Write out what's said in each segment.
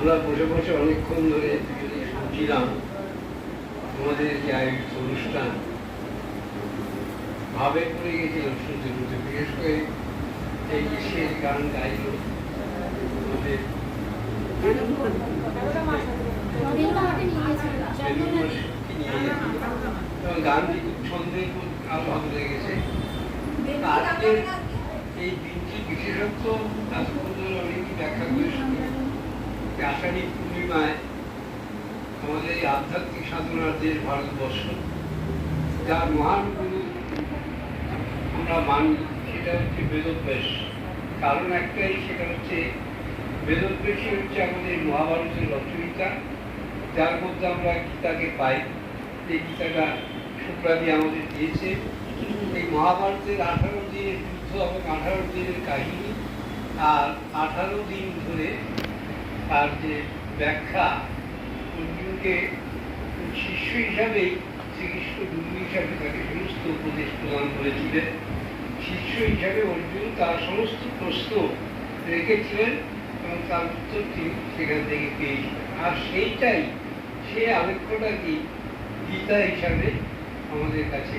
আমরা বসে বসে অনেকক্ষণ ধরে শুনছিলাম আমাদের যে আয়োজিত অনুষ্ঠান, ভাবে পড়ে গেছিলাম শুনতে শুনতে। বিশেষ করে এই যে শেষ গান গাইল আমাদের গানটি খুব ছন্দের আরো ভালো লেগেছে। আজকের এই দিনটি বিশেষত্ব আজ পর্যন্ত অনেকই ব্যাখ্যা করেছিল। আষাঢ়ী পূর্ণিমায় আমাদের এই আধ্যাত্মিক সাধনার দেশ ভারতবর্ষ, যার মহান গুরু আমরা মানি, সেটা হচ্ছে বেদব্যাস। কারণ একটাই, সেটা হচ্ছে বেদব্যাসই হচ্ছে আমাদের মহাভারতের রচয়িতা, যার মধ্যে আমরা গীতাকে পাই। এই গীতাটা শুক্রাদি আমাদের দিয়েছে। এই মহাভারতের 18 দিনের যুদ্ধ এবং 18 দিনের কাহিনী, আর 18 দিন ধরে তার যে ব্যাখ্যা, অর্জুনকে শিষ্য হিসাবেই শ্রীকৃষ্ণ গুরু হিসাবে তাকে সমস্ত উপদেশ প্রদান করেছিলেন। শিষ্য হিসাবে অর্জুন তার সমস্ত প্রশ্ন রেখেছিলেন এবং তার উত্তর তিনি সেখান থেকে পেয়েছিলেন। আর সেইটাই, সে আলেখ্যটা কি গীতা হিসাবে আমাদের কাছে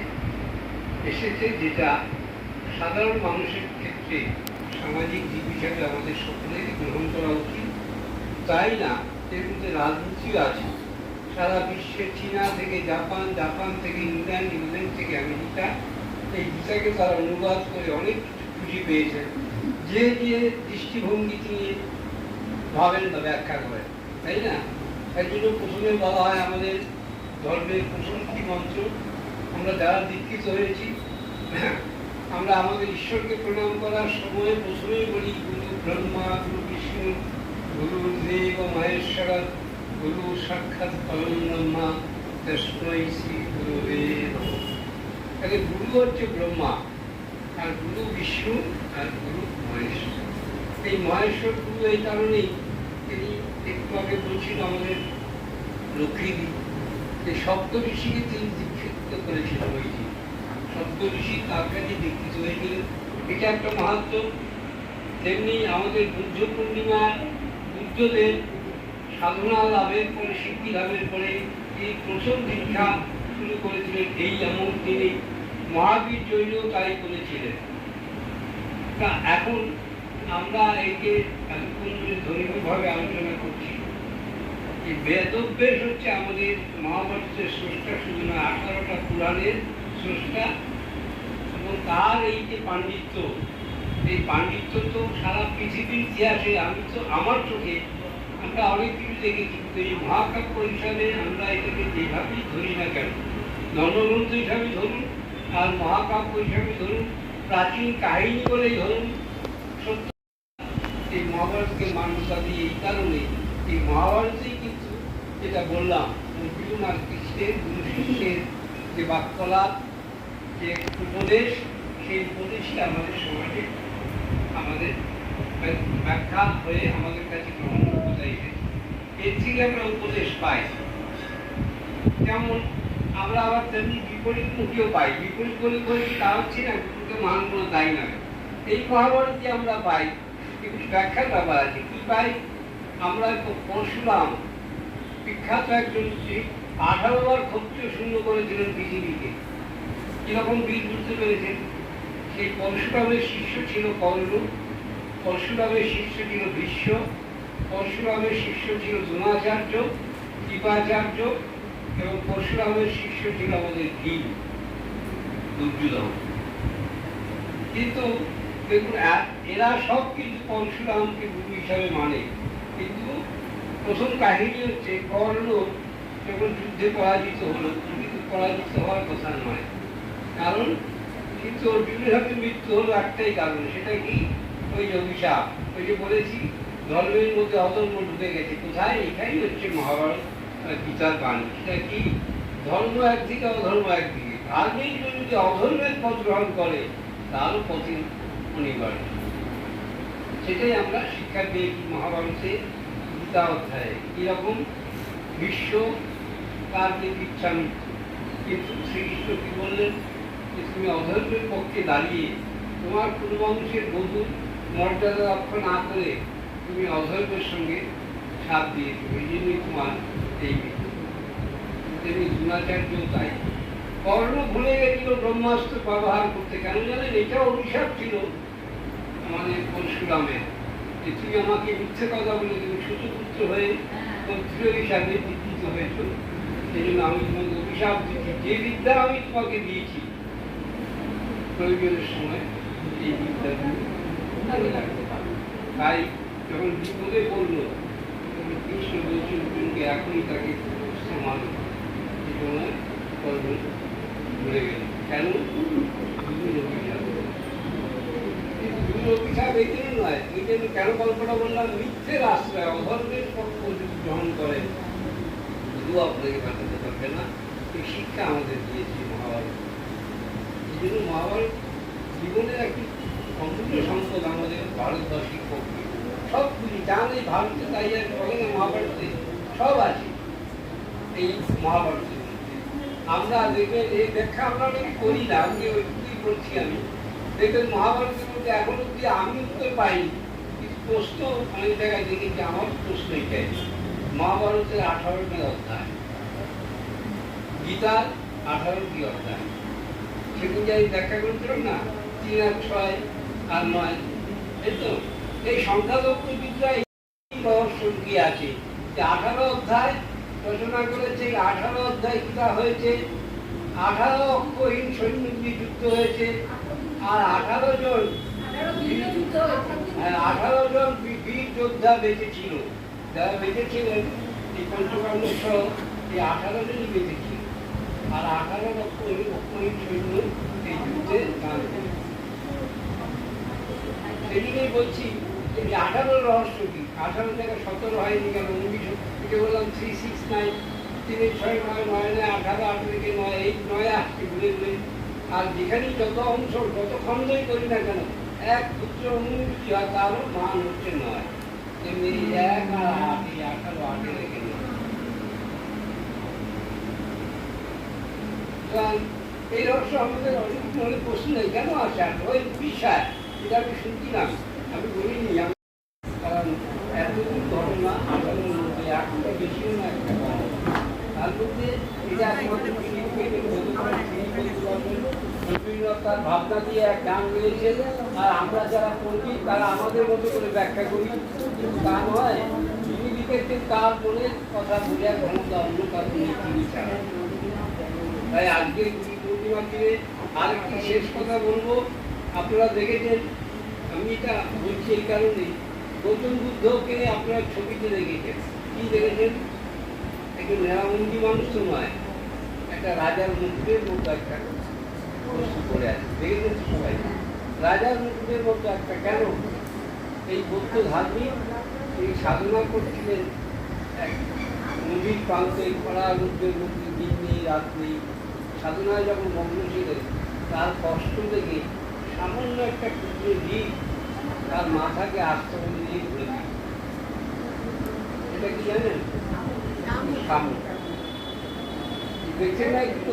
এসেছে, যেটা সাধারণ মানুষের ক্ষেত্রে সামাজিক জীব হিসাবে আমাদের সকলেরই গ্রহণ করা উচিত। তাই না, এর মধ্যে রাজনীতিও আছে। সারা বিশ্বে চীনা থেকে জাপান, জাপান থেকে ইংল্যান্ড, ইংল্যান্ড থেকে আমেরিকা, এই গীতাকে তারা অনুবাদ করে অনেক কিছু খুঁজে পেয়েছেন, যে যে দৃষ্টিভঙ্গি তিনি ভাবেন বা ব্যাখ্যা করেন, তাই না? তাই জন্য প্রথমে বলা হয় আমাদের ধর্মের প্রথম কি মন্ত্র, আমরা যারা দীক্ষিত হয়েছি, আমরা আমাদের ঈশ্বরকে প্রণাম করার সময় প্রথমেই বলি গুরু ব্রহ্মা, গুরু বিষ্ণু, গুরু দেব মহেশ্বর, গুরু সাক্ষাৎ পরব্রহ্ম, তস্मै শ্রী গুরুবে নমঃ। তাহলে গুরু হচ্ছে ব্রহ্মা, আর গুরু বিষ্ণু, আর গুরু মহেশ্বর। এই মহেশ্বর গুরু এই কারণেই, তিনি একটু আগে বলছিল আমাদের লক্ষ্মীদি, এই সপ্ত ঋষিকে তিনি দীক্ষিত করেছিলেন। ওই যে সপ্ত ঋষি তার কাছে দীক্ষিত হয়েছিলেন, এটা একটা মাহাত্ম। তেমনি আমাদের বুদ্ধ পূর্ণিমা, বুদ্ধদেব সাধনা লাভের পরে, সিদ্ধি লাভের পরে এই প্রথম দীক্ষা শুরু করেছিলেন। এই যেমন তিনি মহাবীর জৈনও তাই করেছিলেন। তা এখন আমরা একে এতক্ষণ ধরে ধর্মীয়ভাবে আলোচনা করছি। এই বেদব্যাস হচ্ছে আমাদের মহাভারতের স্রষ্টা, শুধু না 18টা পুরাণের স্রষ্টা। এবং তার এই যে পাণ্ডিত্য, এই পাণ্ডিত্য তো সারা পৃথিবীর ইতিহাসে, আমি তো আমার চোখে আমরা অনেক কিছু দেখেছি, কিন্তু এই মহাকাব্য হিসাবে আমরা এটাকে যেভাবেই ধরি না কেন, ধর্মগ্রন্থ হিসাবে ধরুন আর মহাকাব্য হিসাবে ধরুন, প্রাচীন কাহিনী বলেই ধরুন, সত্য এই মহাভারতকে মান্যতা দিয়ে এই কারণে, এই মহাভারতেই কিন্তু যেটা বললাম, অর্জুন আর কৃষ্ণের গুরু শিষ্যের যে বাক্যলাপ, যে উপদেশ, সেই উপদেশটা আমাদের সমাজে আমাদের ব্যাখ্যা হয়ে আমাদের কাছে গ্রহণযোগ্যতা এসেছে। এর থেকে আমরা উপদেশ পাই। যেমন আমরা আবার তেমনি বিপরীতমুখীও পাই। বিপরীত বলে বলছি তা হচ্ছে না গুরুকে মান কোনো দায়ী নয়। এই মহাভারতে আমরা পাই, কিন্তু ব্যাখ্যার ব্যাপার আছে। কি পাই আমরা? পরশুরাম বিখ্যাত একজন, 18 বার ক্ষত্রিয় শূন্য করেছিলেন পৃথিবীকে। কিরকম বীর বুঝতে পেরেছেন? সেই পরশুরামের শিষ্য ছিল কর্ণ, পরশুরামের শিষ্য ছিল ভীষ্ম, পরশুরামের শিষ্য ছিল দ্রোণাচার্য, কৃপাচার্য, এবং পরশুরামের শিষ্য ছিল আমাদের ভীম, দুর্যোধন। কিন্তু দেখুন, এরা সব কিন্তু পরশুরামকে গুরু হিসাবে মানে। কিন্তু প্রথম কাহিনী হচ্ছে কর্ণ যখন যুদ্ধে পরাজিত হলো, কিন্তু পরাজিত হওয়ার কথা নয়। কারণ কিন্তু অর্জুনের হাতে মৃত্যু হলো একটাই কারণ, সেটা কি? ওই যে অভিশাপ। ওই যে বলেছি ধর্মের মধ্যে অধর্ম ঢুকে গেছে। কোথায়? এখানেই হচ্ছে মহাভারত গীতার বাণী। সেটা কি? ধর্ম একদিকে, অধর্ম একদিকে। ধার্মিক যদি অধর্মের পথ গ্রহণ করে, তারও পথে অনিবার্য। সেটাই আমরা শিক্ষা পেয়েছি মহাভারতে গীতা অধ্যায়ে। এরকম বিশ্ব তার যে ইচ্ছা মৃত্যু, কিন্তু শ্রীকৃষ্ণ কি বললেন? যে তুমি অধর্মের পক্ষে দাঁড়িয়ে তোমার কোনো মানুষের বধূ মর্যাদা রক্ষা না করে তুমি অধর্মের সঙ্গে সাপ দিয়েছিল, এই জন্যই তোমার এই মৃত্যু। তেমনি দ্রোণাচার্য তাই। কর্ণ ভুলে গেছিল ব্রহ্মাস্ত্র ব্যবহার করতে, কেন জানেন? এটা অভিশাপ ছিল আমাদের পরশুরামের, যে তুই আমাকে মিথ্যে কথা বলে তুমি সুতপুত্র হয়ে পুত্র হিসাবে বিকৃত হয়েছ, সেই জন্য আমি তোমাকে অভিশাপ দিচ্ছি, যে বিদ্যা আমি তোমাকে দিয়েছি প্রয়োজনের সময় এই বিদ্যা তুমি মনে রাখতে পারো। তাই যখন বিপদে পড়ল তখন কৃষ্ণ বলছেন অর্জুনকে এখনই তাকে মানো, এই সময় অর্জুন ভুলে গেল। কেন? অভিশাপ এই জন্য নয়, এই জন্য কেন গল্পটা বললাম, মিথ্যের আশ্রয় অধর্মের পক্ষ যদি গ্রহণ করে শুধু আপনাকে বাঁচাতে পারবে না, এই শিক্ষা আমাদের দিয়েছে মহাভারত। এই জন্য মহাভারত জীবনের একটি অমূল্য সম্পদ আমাদের ভারতবাসীর পক্ষে। সব কিছু জান এই ভারতে, তাই আর বলে না মহাভারতে সব আছে এই মহাভারতের মধ্যে। আমরা দেখবেন এই ব্যাখ্যা আমরা অনেকে করি না, আমি ওইটুকুই বলছি। আমি দেখবেন মহাভারতের মধ্যে এখন অব্দি আমি উত্তর পাইনি, কিন্তু প্রশ্ন অনেক জায়গায় দেখেছি। আমার প্রশ্ন এটাই, মহাভারতের 18টি অধ্যায়, গীতার 18টি অধ্যায়, সেদিন যাই ব্যাখ্যা করেছিলাম না, 3 আর 6 আর 9, এই তো এই সংখ্যালঘু বিদ্যায় রহস্য কি আছে যে 18 অধ্যায় রচনা করেছে। 18 অধ্যায় গীতা হয়েছে, 18 অক্ষহীন সৈন্য দিয়ে যুদ্ধ হয়েছে, আর 18 জন বীর যোদ্ধা বেঁচে ছিল। যারা বেঁচে ছিলেন এই পঞ্চপাণ্ড সহ এই 18 জনই বেঁচে ছিল, আর 18 অক্ষহীন সৈন্য এই যুদ্ধে দান করে। সেদিকেই বলছি যে 18 রহস্য কি, 18 জায়গায় 17 হয়নি কেন, 19 থেকে বললাম 3, 6, 9, 3, 6, 9, 9, 18, 8 থেকে 9, এই 9 আসছে ঘুরে ঘুরে। আর যেখানেই যত অংশ যত খণ্ডই করি না কেন, এক পুত্র অনুমতি হয়, তারও মান হচ্ছে 9। তেমনি 1 আর 8, এই 18, 8 রেখে নেয়। এই রহস্য আমাদের অনেক মনে প্রশ্ন নেই, কেন আসে? আর ওই বিষয় এটা আমি শুনছিলাম, আমি বলিনি। কারণ এতদিন ঘটনা 18 মধ্যে একটা বেশিও না, একটা কম, তার মধ্যে এটা একমাত্র তার ভাবনা দিয়ে এক গান রয়েছে। আর আমরা যারা পড়ি তারা আমাদের মতো করে ব্যাখ্যা করি, কিন্তু তা নয়। যিনি লিখেছেন তার মনের কথা বোঝার ক্ষমতা অন্য কারণ নেই ছাড়া। তাই আজকে গুরু পূর্ণিমার দিনে আরেকটি শেষ কথা বলবো। আপনারা দেখেছেন, আমি এটা বলছি এই কারণে, গৌতম বুদ্ধকে আপনারা ছবিতে দেখেছেন। কি দেখেছেন? একটু মেরামন্দি মানুষ তো নয়, একটা রাজার মুকুটের মতো একটা বস্তু পড়ে আছে, দেখেছেন সবাই? রাজার মুকুটের মতো একটা। কেন? এই বৌদ্ধ ধার্মিক এই সাধনা করছিলেন এক নদীর প্রান্তে, খরা রুদ্রের মধ্যে, দিন নেই রাত নেই, সাধনায় যখন মগ্ন ছিলেন, তার কষ্ট দেখে সামান্য একটা ক্ষুদ্র জীব তার মাথাকে আস্তরণ দিয়ে ঘুরে দিল। এটা কি জানেন? শামুক। দেখছেন না একটু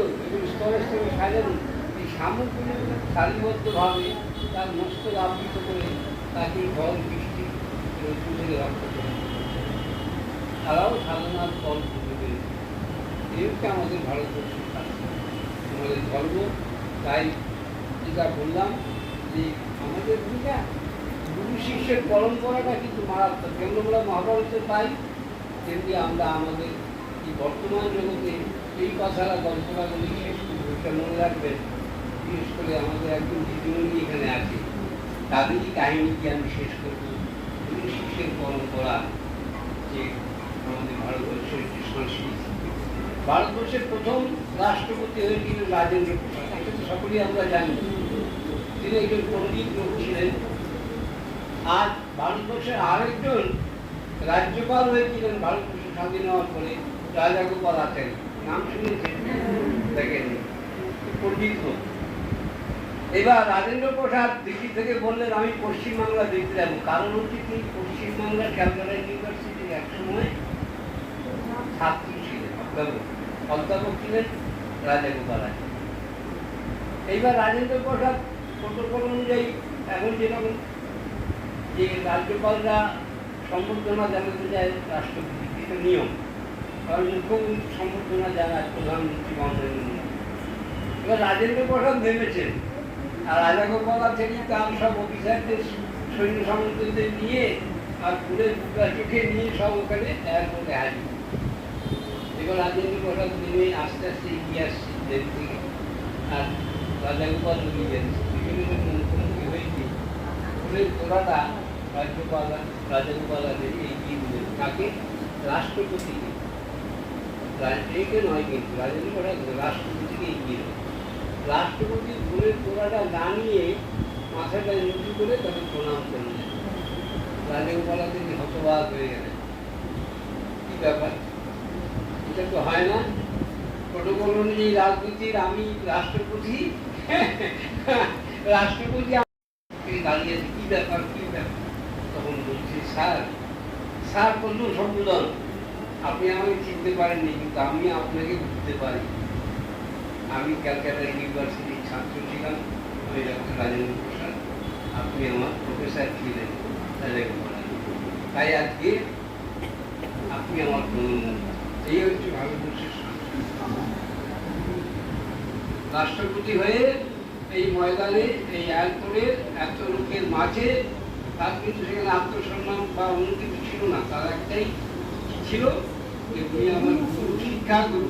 স্তরে স্তরে সাজানো এই শামুকগুলো সারিবদ্ধভাবে তার মস্তক আবৃত করে তাকে জল বৃষ্টি রোদ্দুর থেকে রক্ষা করে। তারাও সাধনার ফল খুঁজে পেয়েছে। এই হচ্ছে আমাদের ভারতবর্ষের শাস্ত্র, আমাদের ধর্ম। তাই যেটা বললাম যে আমাদের ভূমিকা, গুরু শিষ্যের পরম্পরাটা কিন্তু মারাত্মক। কেমন আমরা মহাভারতে পাই, তেমনি আমরা আমাদের এই বর্তমান জগতে এই কথাটা গল্পটা বলি শেষ করবো। এটা মনে রাখবেন, বিশেষ করে আমাদের একজন দিদিমণি এখানে আছে, তাদেরই কাহিনীকে আমি শেষ করবো। গুরু শিষ্যের পরম্পরা যে আমাদের ভারতবর্ষের যে সংস্কৃতি। ভারতবর্ষের প্রথম রাষ্ট্রপতি হয়েছিলেন রাজেন্দ্র প্রসাদ, এটা তো সকলেই আমরা জানি। তিনি একজন পণ্ডিত লোক ছিলেন। আর ভারতবর্ষের আরেকজন রাজ্যপাল হয়েছিলেন ভারতবর্ষ স্বাধীন হওয়ার পরে, রাজাগোপালাচারী। নাম শুনেছেন? দেখেন, পণ্ডিত লোক। এবার রাজেন্দ্র প্রসাদ দিল্লি থেকে বললেন আমি পশ্চিমবাংলা দেখতে যাবো। কারণ হচ্ছে কি, পশ্চিমবাংলার ক্যালকাটা ইউনিভার্সিটির এক সময় ছাত্রী ছিলেন, অধ্যাপক ছিলেন রাজাগোপালাচারী। এইবার রাজেন্দ্র প্রসাদ প্রোটোকল অনুযায়ী এখন যেরকম যে রাজ্যপালরা সম্বর্ধনা জানাতে যায় রাষ্ট্রপতি, এটা নিয়ম। কারণ মুখ্যমন্ত্রী সম্বর্ধনা জানায় প্রধানমন্ত্রী মহোদয়। এবার রাজেন্দ্র প্রসাদ নেমেছেন, আর রাজাগোপালা থেকে তার সব অফিসারদের সৈন্য সামন্তদের নিয়ে আর ফুলের বুকা চোখে নিয়ে সব ওখানে এয়ারপোর্টে হাজির। এবার রাজেন্দ্র প্রসাদ নেমে আস্তে আস্তে এগিয়ে আসছে দেশ থেকে, আর রাজাগোপাল উঠে যাচ্ছে। মুখ্যমন্ত্রী হয়েছে ফুলের তোড়াটা রাজাগোপালের এগিয়ে দিলেন তাকে, রাষ্ট্রপতিকে। একে নয় কিন্তু রাজেন্দ্র প্রসাদ রাষ্ট্রপতিকে এগিয়ে দেন। রাষ্ট্রপতি ফুলের তোড়াটা না নিয়ে মাথাটা নিচু করে তাকে প্রণাম করলেন। রাজাগোপালা তিনি হতবাক হয়ে গেলেন, কি ব্যাপার, এটা তো হয় না, প্রটোকল অনুযায়ী রাজনীতির আমি রাষ্ট্রপতি, রাষ্ট্রপতি দাঁড়িয়ে আছে, কি ব্যাপার কি ব্যাপার। তখন বলছি, স্যার প্রচুর সম্বোধন, আপনি আমাকে চিনতে পারেননি কিন্তু আমি আপনাকে বুঝতে পারি। আমি ক্যালকাটা ইউনিভার্সিটির ছাত্র ছিলাম, আমি ডক্টর রাজেন্দ্র প্রসাদ, আপনি আমার প্রফেসর ছিলেন রাজাগোপাল, তাই আজকে আপনি আমার এই হচ্ছে ভারতবর্ষের রাষ্ট্রপতি হয়ে এই ময়দানে, এই এয়ারপোর্টের এত লোকের মাঝে তার কিন্তু সেখানে আত্মসম্মান বা অন্য কিছু ছিল না, তার একটাই ছিল যে উনি আমার গুরু, শিক্ষাগুরু।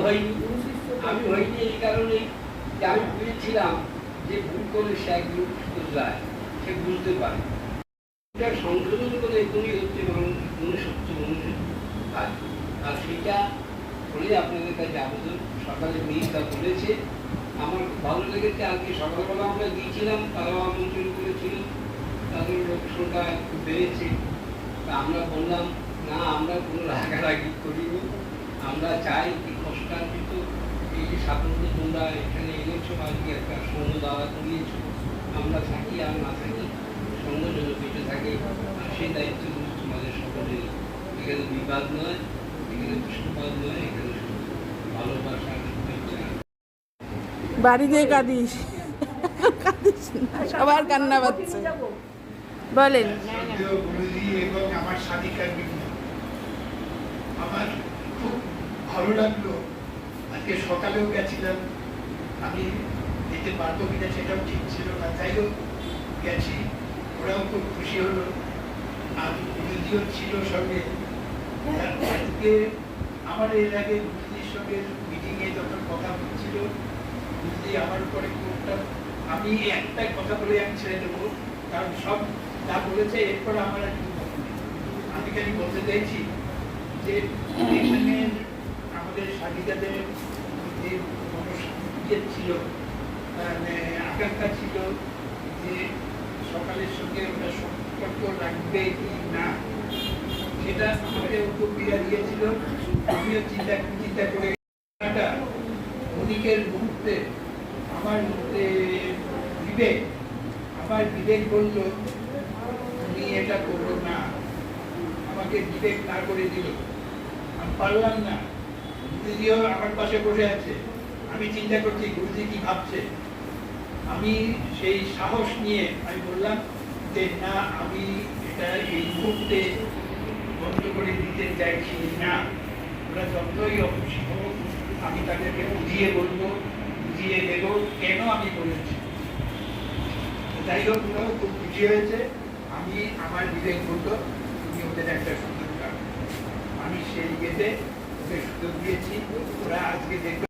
হয়নি, আমি হয়নি এই কারণে যে আমি বুঝেছিলাম যে ভুল করে সে একদিন বুঝলায়, সে বুঝতে পারে। এটা সংশোধন করে এখনই হচ্ছে মনুষ্য কাজ, আর সেটা বলে আপনাদের কাছে আবেদন। সকালে মেয়েটা বলেছে, আমার খুব ভালো লেগেছে। আজকে সকালবেলা আমরা গিয়েছিলাম, তারাও আমন্ত্রণ করেছিল, তাদের লোক সংখ্যা একটু বেড়েছে। তা আমরা বললাম, না আমরা কোনো রাগারাগি করিনি, আমরা চাই কি কষ্টার্জিত এই যে সাফল্য তোমরা এখানে এনেছো, আজকে একটা সঙ্গ দাওয়া করিয়েছো, আমরা থাকি আর না থাকি সঙ্গ যেন বেঁচে থাকে, আর সেই দায়িত্ব কিন্তু তোমাদের সকলের। এখানে বিবাদ নয়, এখানে দুষ্পাদ নয়, এখানে ভালোবাসার শুভেচ্ছা। বাড়িতে কাঁদিস, কাঁদিস না, সবার কান্না পাচ্ছে। বলেন। গুরুজি এবং আমার সাধিকার বৃন্দ, আমার খুব ভালো লাগলো। আজকে সকালেও গেছিলাম, আমি যেতে পারবো কিনা সেটাও ঠিক ছিল না, যাই হোক গেছি, ওরাও খুব খুশি হলো, আর গুরুজিও ছিল সঙ্গে। আজকে আমার এর আগে গুরুজির সঙ্গে মিটিংয়ে যখন কথা হচ্ছিল, গুরুজি আমার উপরে খুবটা, আমি একটা কথা বলে আমি ছেড়ে দেবো, কারণ সব যা বলেছে এরপর আমার একটু আমি খালি বলতে চাইছি যে এখানে আমাদের সাধিকাদের যে মনস্য ছিল, মানে আকাঙ্ক্ষা ছিল যে সকালের সঙ্গে ওটা সম্পর্ক রাখবে কি না, সেটা আমাকে খুব পীড়া দিয়েছিল। আমিও চিন্তা করে ক্ষণিকের মুহূর্তে আমার বিবেক বলল তুমি এটা করো না, আমাকে বিবেক না করে দিল, আমি পারলাম না। গুরুজিও আমার পাশে বসে আছে, আমি চিন্তা করছি গুরুজি কি ভাবছে। আমি সেই সাহস নিয়ে আমি বললাম যে না, আমি এটা এই মুহূর্তে বন্ধ করে দিতে চাইছি না, ওরা যতই অখুশি হোক আমি তাদেরকে বুঝিয়ে বলবো, বুঝিয়ে দেবো কেন আমি বলেছি। যাই হোক, ওরাও খুব খুশি হয়েছে। আমি আমার বিবেক বলতো তুমি ওদের একটা সুযোগ দাও, আমি সেই গেটে ওদের সুযোগ দিয়েছি। ওরা আজকে দেখবে